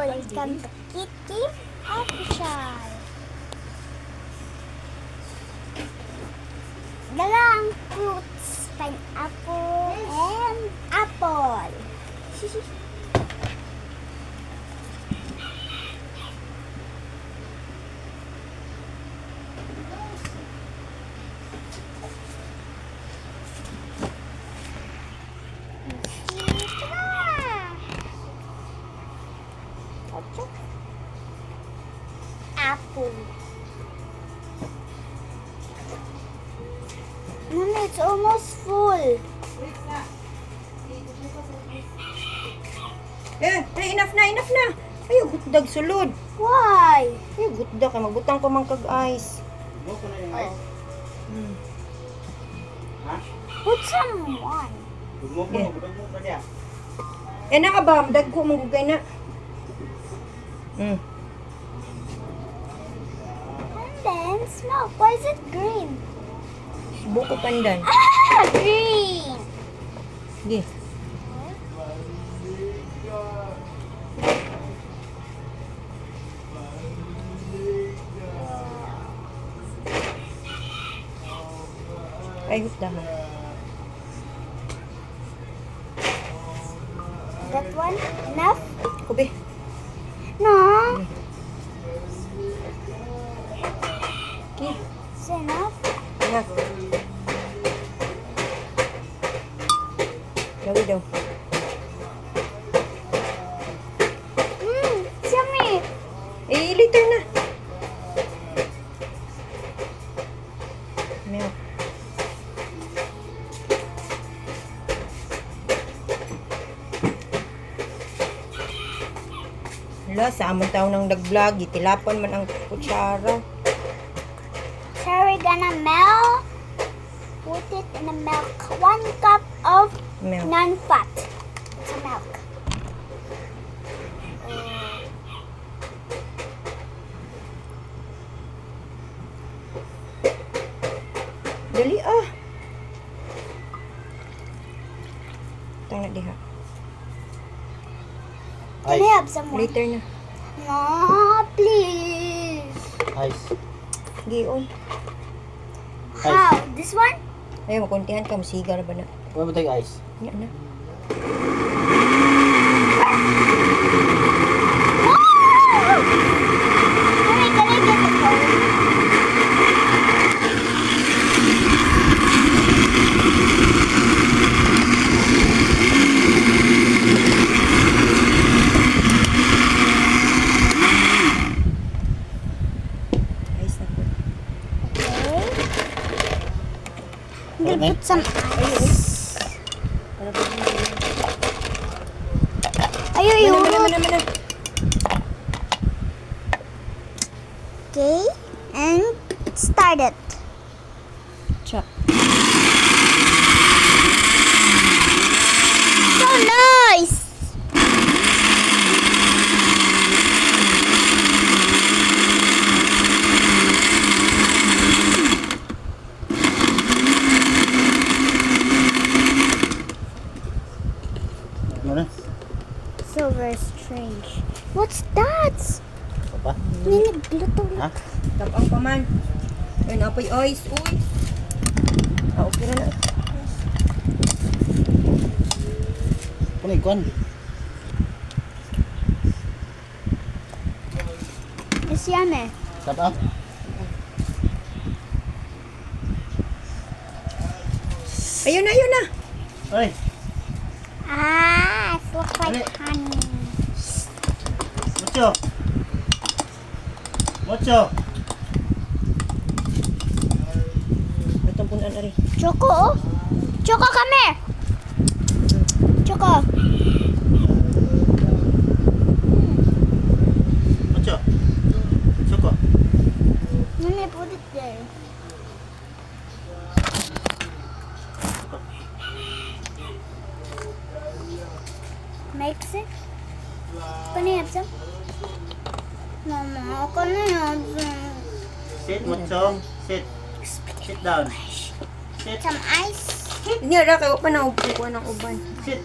Welcome to Kit Kim Official. Dalang fruits, pineapple, and apple. Apple. Mama, it's almost full. Enough na. Ayaw, gutdag sulod. Why? Ayaw, gutdag. Magbutang ko mang kag-ice. Put some one. Na ka ba? Madag ko, magugay na. And then smoke. Why is it green? Buko pandan. Ah, green. Sige. Ay, gutdahan. That one enough? Kubi. No. Okay. Is it enough? Enough. Dawi daw. It's yummy. Later na. Milk. Hala, sa amon taon ng nag-vlog, itilapan man ang kutsara. So we're gonna put it in the milk. 1 cup of Milk. non-fat. It's a milk. Dali ah. Tang na diha. Can I have some more? Later na. No, please. Ice. Gion. How? This one? Ayaw, makuntihan ka, masigar ba na? Wala mo tayo ice? Nga na. Mommy, can I get the phone? Ayos na po. I'm gonna put some ice. Para ba yun? Ayaw, Mana. Okay, and start it. Chop. So nice! Ano na? So very strange. What's that? Papa? Nilagluto. Ha? Tapang pa man. Ay, napoy ice. Uy. Okay na. Kung ikuan. It's yummy. Tapa? Ayun na. Ay! Ah, it looks like Ano? honey. Mucho! Mucho! Itong punan na rin. Choco, oh. Choco, come here. Choco. Mucho! Choco! Let me put it there. Makes it. Can I have some? Mama, can I have some? Sit, Mucho! Sit! Sit down! Sit! Some ice? Hindi ra kayo pa na upuan ng uban. Sit!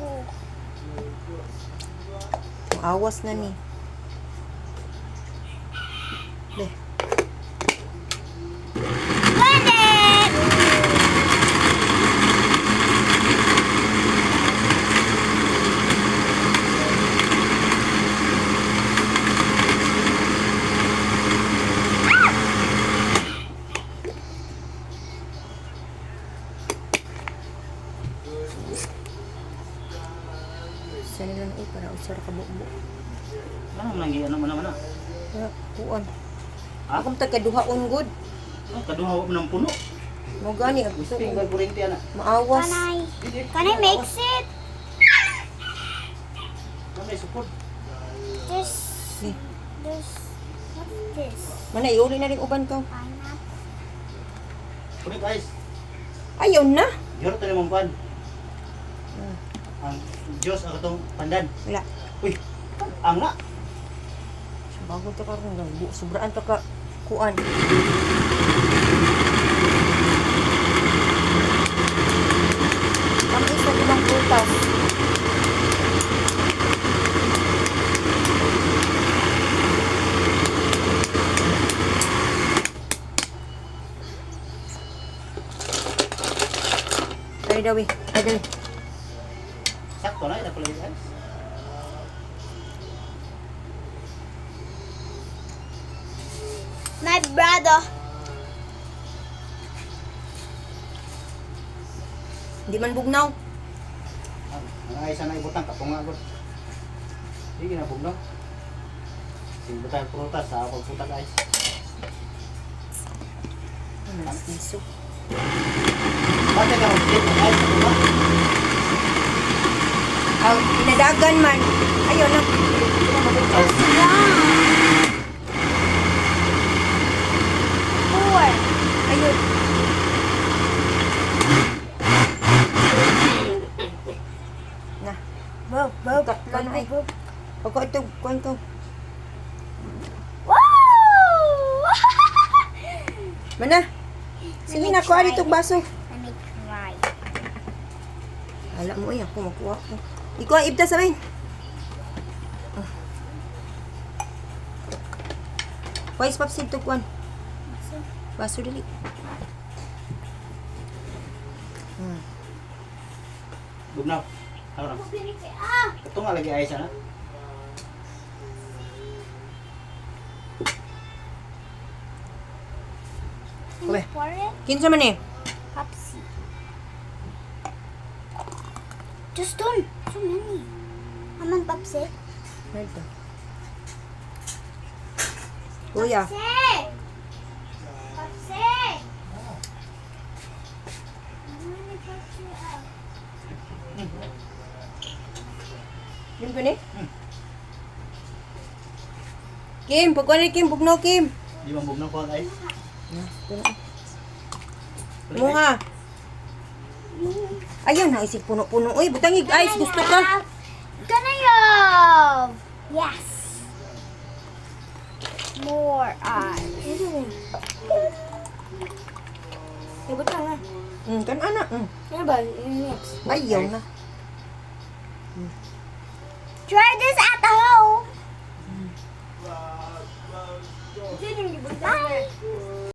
Oh, Awas na ni. Be. Got it! Sa nila na para usara ka buo. Ano man lagi ano man na. Kuan. Ha? Akong taga-duhaon good. Ay kaduha mo nang puno. Mo gani ang Gusto ko kuryente ana. maawas. Can I mix it? May support. This, Eh, this, what's this? mana iuli na rin uban ka. Pineapple. Kunik guys. Ayaw na. Garo tani mong pan. Hmm. Ang Diyos ako tong pandan. Wala. Uy. Ang na. Bago to karon lang. Sobraan to ka kuan. Tamis na ibang prutas. Ay dawi. Ay dawi. Sakto na ina pala guys. My brother. Hindi man bugnaw. Ang isa na ibutang kapunga gud. Sige na bugno. Sing butang prutas sa pagpunta guys. Ano na iso. Pati ka ron dito guys sa baba. Ang pinadagan man. Ayaw na. Four. Ayaw. Na. Bob, Bob, Tatlo na ay. Pagko ito, kuhan ko. Woo! Mana? Sige na, kuha dito baso. Let me try. Alam mo ay ako makuha ko. Ikaw ang ibda sa main. Kuha is papsid to kuhan. Baso dali. Bugnaw. Tara. Ah! Ito nga lagi ay isa na. Come. Pour it. Kinsa man eh? Pepsi. Just done. So many. Aman Pepsi. Ito. Kuya. Pepsi! Pepsi! Mani Pepsi ah. Yun ko ni? Kim, pagkuha ni Kim, bugnaw Kim. Di man bugnaw ko ay. Ito na. Munga. Ayaw na isip puno-puno. Uy, butangig ice. Gusto ka? Ganayaw! Yes! More ice. Ibutang na. Kan anak. Ano ba? Next. Ayaw na. Try this at home. Bye.